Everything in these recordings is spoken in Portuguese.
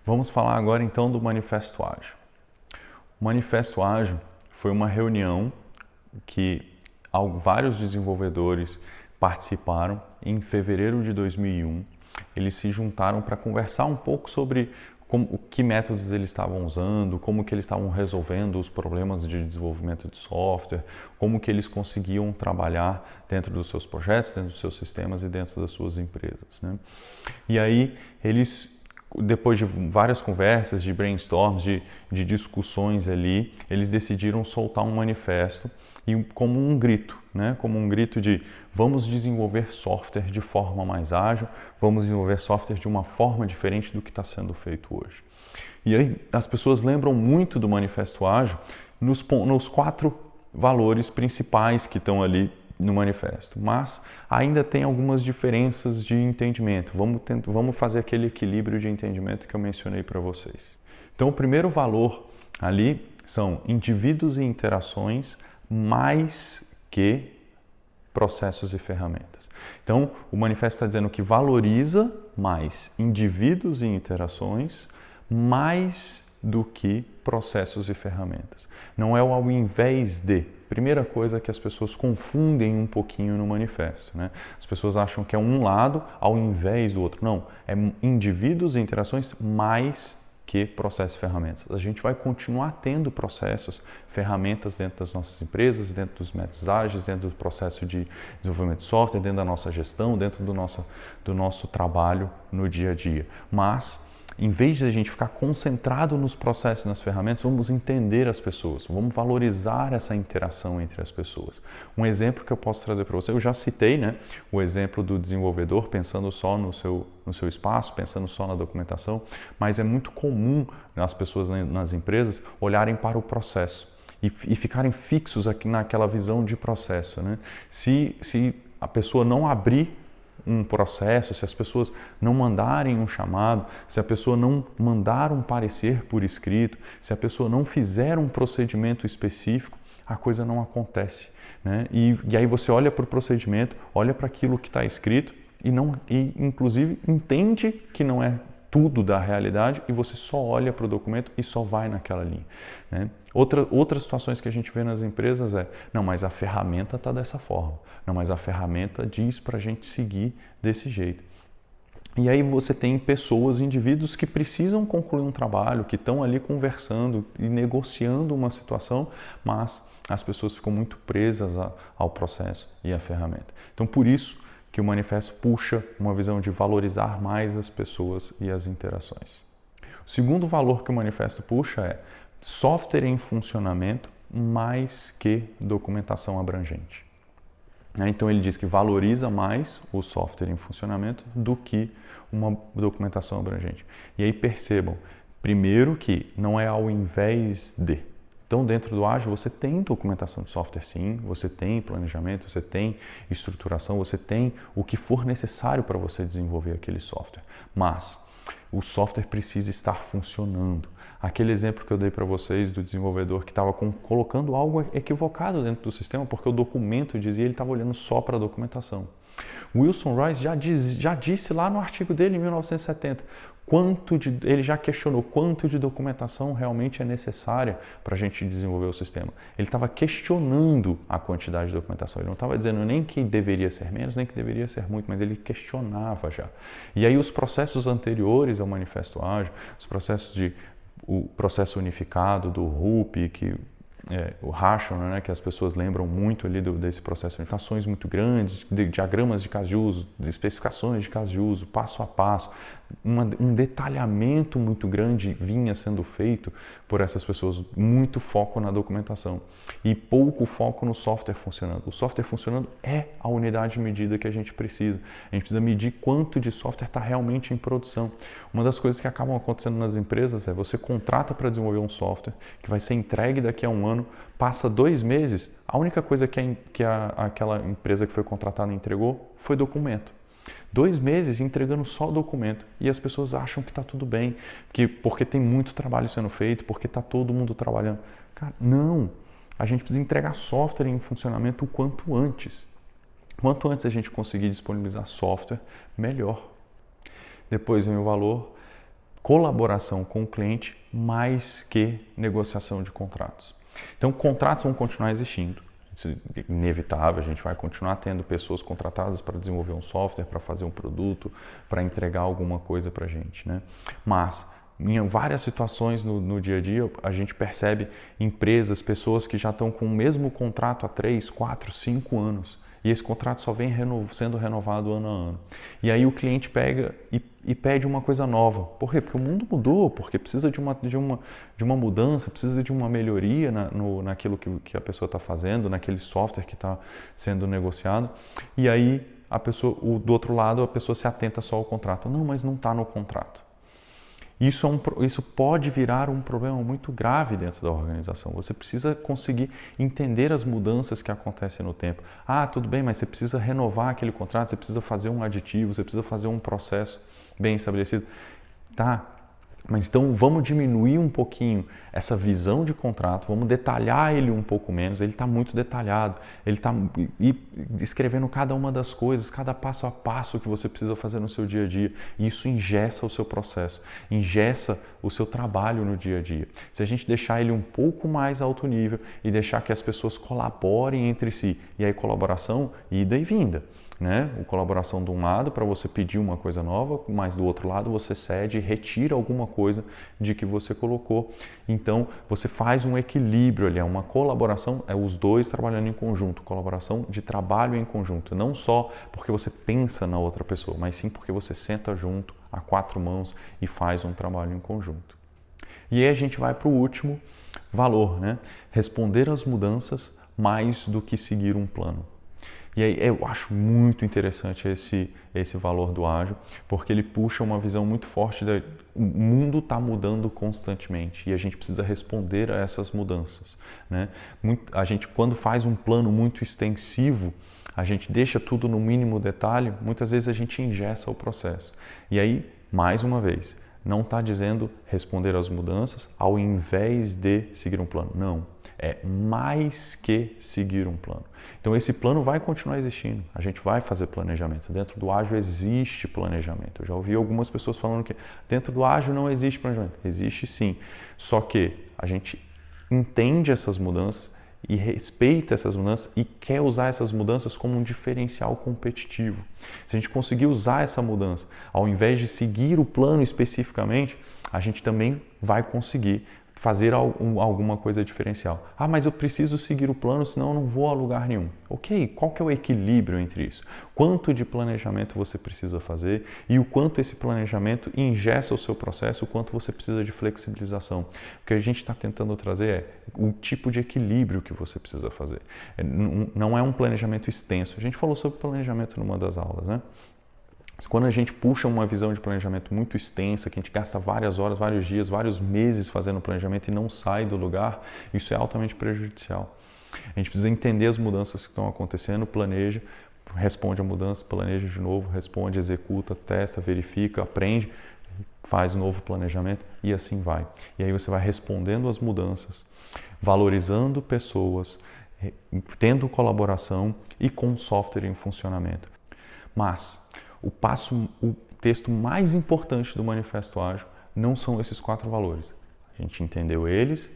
Vamos falar agora então do Manifesto Ágil. O Manifesto Ágil foi uma reunião que vários desenvolvedores participaram em fevereiro de 2001. Eles se juntaram para conversar um pouco sobre que métodos eles estavam usando, como que eles estavam resolvendo os problemas de desenvolvimento de software, como que eles conseguiam trabalhar dentro dos seus projetos, dentro dos seus sistemas e dentro das suas empresas, né? E aí eles, depois de várias conversas, de brainstorms, de discussões ali, eles decidiram soltar um manifesto e como um grito, né? Como um grito de vamos desenvolver software de forma mais ágil, vamos desenvolver software de uma forma diferente do que está sendo feito hoje. E aí as pessoas lembram muito do Manifesto Ágil nos 4 valores principais que estão ali no manifesto, mas ainda tem algumas diferenças de entendimento. Vamos fazer aquele equilíbrio de entendimento que eu mencionei para vocês. Então, o primeiro valor ali são indivíduos e interações mais que processos e ferramentas. Então, o manifesto está dizendo que valoriza mais indivíduos e interações mais do que processos e ferramentas. Não é o ao invés de. Primeira coisa que as pessoas confundem um pouquinho no manifesto, né? As pessoas acham que é um lado ao invés do outro. Não, é indivíduos e interações mais que processos e ferramentas. A gente vai continuar tendo processos, ferramentas dentro das nossas empresas, dentro dos métodos ágeis, dentro do processo de desenvolvimento de software, dentro da nossa gestão, dentro do nosso trabalho no dia a dia. Mas, em vez de a gente ficar concentrado nos processos e nas ferramentas, vamos entender as pessoas, vamos valorizar essa interação entre as pessoas. Um exemplo que eu posso trazer para você, eu já citei, né, o exemplo do desenvolvedor pensando só no seu espaço, pensando só na documentação, mas é muito comum as pessoas nas empresas olharem para o processo e ficarem fixos aqui naquela visão de processo, né? Se a pessoa não abrir um processo, se as pessoas não mandarem um chamado, se a pessoa não mandar um parecer por escrito, se a pessoa não fizer um procedimento específico, a coisa não acontece, né? E aí você olha para o procedimento, olha para aquilo que está escrito e inclusive entende que não é tudo da realidade e você só olha para o documento e só vai naquela linha, né? Outras situações que a gente vê nas empresas não, mas a ferramenta está dessa forma, não, mas a ferramenta diz para a gente seguir desse jeito. E aí você tem pessoas, indivíduos que precisam concluir um trabalho, que estão ali conversando e negociando uma situação, mas as pessoas ficam muito presas ao processo e à ferramenta. Então, por isso que o manifesto puxa uma visão de valorizar mais as pessoas e as interações. O segundo valor que o manifesto puxa é software em funcionamento mais que documentação abrangente. Então ele diz que valoriza mais o software em funcionamento do que uma documentação abrangente. E aí percebam, primeiro que não é ao invés de. Então, dentro do Ágil, você tem documentação de software sim, você tem planejamento, você tem estruturação, você tem o que for necessário para você desenvolver aquele software. Mas o software precisa estar funcionando. Aquele exemplo que eu dei para vocês do desenvolvedor que estava colocando algo equivocado dentro do sistema porque o documento dizia ele estava olhando só para a documentação. Wilson Rice já disse lá no artigo dele em 1970, ele já questionou quanto de documentação realmente é necessária para a gente desenvolver o sistema. Ele estava questionando a quantidade de documentação, ele não estava dizendo nem que deveria ser menos, nem que deveria ser muito, mas ele questionava já. E aí os processos anteriores ao Manifesto Ágil, o processo unificado do RUP, o Ration, né, que as pessoas lembram muito ali desse processo de orientações muito grandes, de diagramas de caso de uso, de especificações de caso de uso, passo a passo, um detalhamento muito grande vinha sendo feito por essas pessoas, muito foco na documentação e pouco foco no software funcionando. O software funcionando é a unidade de medida que a gente precisa. A gente precisa medir quanto de software está realmente em produção. Uma das coisas que acabam acontecendo nas empresas é você contrata para desenvolver um software que vai ser entregue daqui a um ano, passa 2 meses, a única coisa que aquela empresa que foi contratada entregou foi documento. 2 meses entregando só o documento e as pessoas acham que está tudo bem, porque tem muito trabalho sendo feito, porque está todo mundo trabalhando. Cara, não! A gente precisa entregar software em funcionamento o quanto antes. Quanto antes a gente conseguir disponibilizar software, melhor. Depois vem o valor colaboração com o cliente mais que negociação de contratos. Então, contratos vão continuar existindo. Isso é inevitável, a gente vai continuar tendo pessoas contratadas para desenvolver um software, para fazer um produto, para entregar alguma coisa para a gente, né? Mas, em várias situações no dia a dia, a gente percebe empresas, pessoas que já estão com o mesmo contrato há 3, 4, 5 anos. E esse contrato só vem sendo renovado ano a ano. E aí o cliente pega e pede uma coisa nova. Por quê? Porque o mundo mudou, porque precisa de uma mudança, precisa de uma melhoria naquilo que a pessoa está fazendo, naquele software que está sendo negociado. E aí do outro lado a pessoa se atenta só ao contrato. Não, mas não está no contrato. Isso pode virar um problema muito grave dentro da organização. Você precisa conseguir entender as mudanças que acontecem no tempo. Ah, tudo bem, mas você precisa renovar aquele contrato, você precisa fazer um aditivo, você precisa fazer um processo bem estabelecido. Tá, mas então vamos diminuir um pouquinho essa visão de contrato, vamos detalhar ele um pouco menos. Ele está muito detalhado, ele está escrevendo cada uma das coisas, cada passo a passo que você precisa fazer no seu dia a dia. E isso engessa o seu processo, engessa o seu trabalho no dia a dia. Se a gente deixar ele um pouco mais alto nível e deixar que as pessoas colaborem entre si, e aí colaboração, ida e vinda. Né? A colaboração de um lado para você pedir uma coisa nova, mas do outro lado você cede e retira alguma coisa de que você colocou. Então você faz um equilíbrio ali, é uma colaboração, é os dois trabalhando em conjunto, colaboração de trabalho em conjunto, não só porque você pensa na outra pessoa, mas sim porque você senta junto a 4 mãos e faz um trabalho em conjunto. E aí a gente vai para o último valor, né? Responder às mudanças mais do que seguir um plano. E aí eu acho muito interessante esse valor do ágil, porque ele puxa uma visão muito forte o mundo está mudando constantemente e a gente precisa responder a essas mudanças, né? A gente, quando faz um plano muito extensivo, a gente deixa tudo no mínimo detalhe, muitas vezes a gente engessa o processo. E aí, mais uma vez, não está dizendo responder às mudanças ao invés de seguir um plano, não. É mais que seguir um plano. Então esse plano vai continuar existindo, a gente vai fazer planejamento. Dentro do ágil existe planejamento. Eu já ouvi algumas pessoas falando que dentro do ágil não existe planejamento. Existe sim, só que a gente entende essas mudanças e respeita essas mudanças e quer usar essas mudanças como um diferencial competitivo. Se a gente conseguir usar essa mudança, ao invés de seguir o plano especificamente, a gente também vai conseguir fazer alguma coisa diferencial. Ah, mas eu preciso seguir o plano, senão eu não vou a lugar nenhum. Ok, qual que é o equilíbrio entre isso? Quanto de planejamento você precisa fazer e o quanto esse planejamento engessa o seu processo, o quanto você precisa de flexibilização. O que a gente está tentando trazer é o tipo de equilíbrio que você precisa fazer. Não é um planejamento extenso. A gente falou sobre planejamento numa das aulas, né? Quando a gente puxa uma visão de planejamento muito extensa, que a gente gasta várias horas, vários dias, vários meses fazendo planejamento e não sai do lugar, isso é altamente prejudicial. A gente precisa entender as mudanças que estão acontecendo, planeja, responde a mudança, planeja de novo, responde, executa, testa, verifica, aprende, faz um novo planejamento e assim vai. E aí você vai respondendo às mudanças, valorizando pessoas, tendo colaboração e com software em funcionamento. Mas o texto mais importante do Manifesto Ágil não são esses 4 valores. A gente entendeu eles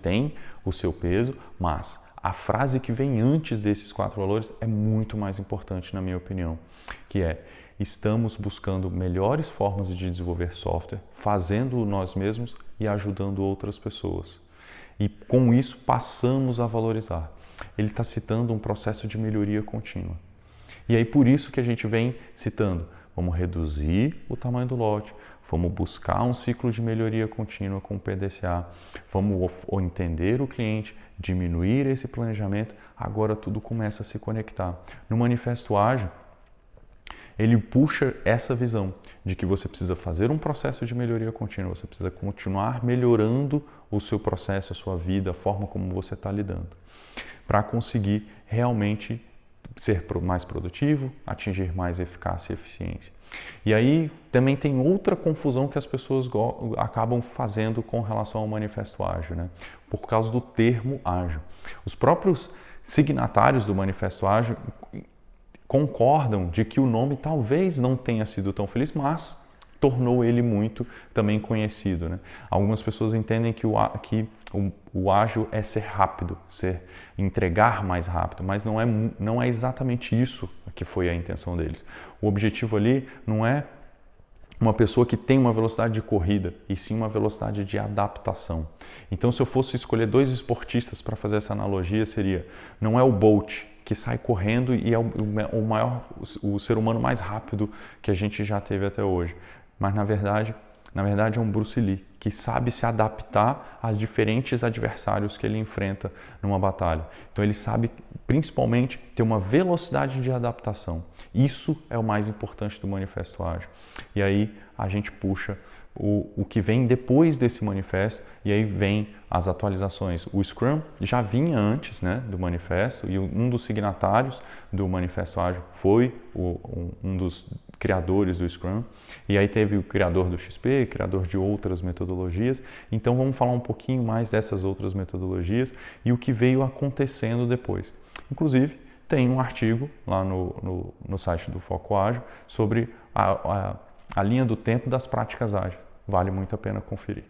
têm o seu peso, mas a frase que vem antes desses 4 valores é muito mais importante, na minha opinião, que é: estamos buscando melhores formas de desenvolver software, fazendo-o nós mesmos e ajudando outras pessoas. E com isso passamos a valorizar. Ele está citando um processo de melhoria contínua. E aí por isso que a gente vem citando, vamos reduzir o tamanho do lote, vamos buscar um ciclo de melhoria contínua com o PDCA, vamos entender o cliente, diminuir esse planejamento, agora tudo começa a se conectar. No Manifesto Ágil, ele puxa essa visão de que você precisa fazer um processo de melhoria contínua, você precisa continuar melhorando o seu processo, a sua vida, a forma como você está lidando, para conseguir realmente ser mais produtivo, atingir mais eficácia e eficiência. E aí também tem outra confusão que as pessoas acabam fazendo com relação ao Manifesto Ágil, né? Por causa do termo ágil. Os próprios signatários do Manifesto Ágil concordam de que o nome talvez não tenha sido tão feliz, mas tornou ele muito também conhecido, né? Algumas pessoas entendem que o ágil é ser rápido, entregar mais rápido, mas não é exatamente isso que foi a intenção deles. O objetivo ali não é uma pessoa que tem uma velocidade de corrida, e sim uma velocidade de adaptação. Então, se eu fosse escolher dois esportistas para fazer essa analogia, não é o Bolt, que sai correndo e é o ser humano mais rápido que a gente já teve até hoje. Mas, na verdade é um Bruce Lee, que sabe se adaptar aos diferentes adversários que ele enfrenta numa batalha. Então ele sabe, principalmente, ter uma velocidade de adaptação. Isso é o mais importante do Manifesto Ágil. E aí a gente puxa o que vem depois desse manifesto, e aí vem as atualizações. O Scrum já vinha antes, né, do manifesto, e um dos signatários do Manifesto Ágil foi um dos criadores do Scrum, e aí teve o criador do XP, criador de outras metodologias. Então vamos falar um pouquinho mais dessas outras metodologias e o que veio acontecendo depois. Inclusive, tem um artigo lá no site do Foco Ágil sobre a linha do tempo das práticas ágeis. Vale muito a pena conferir.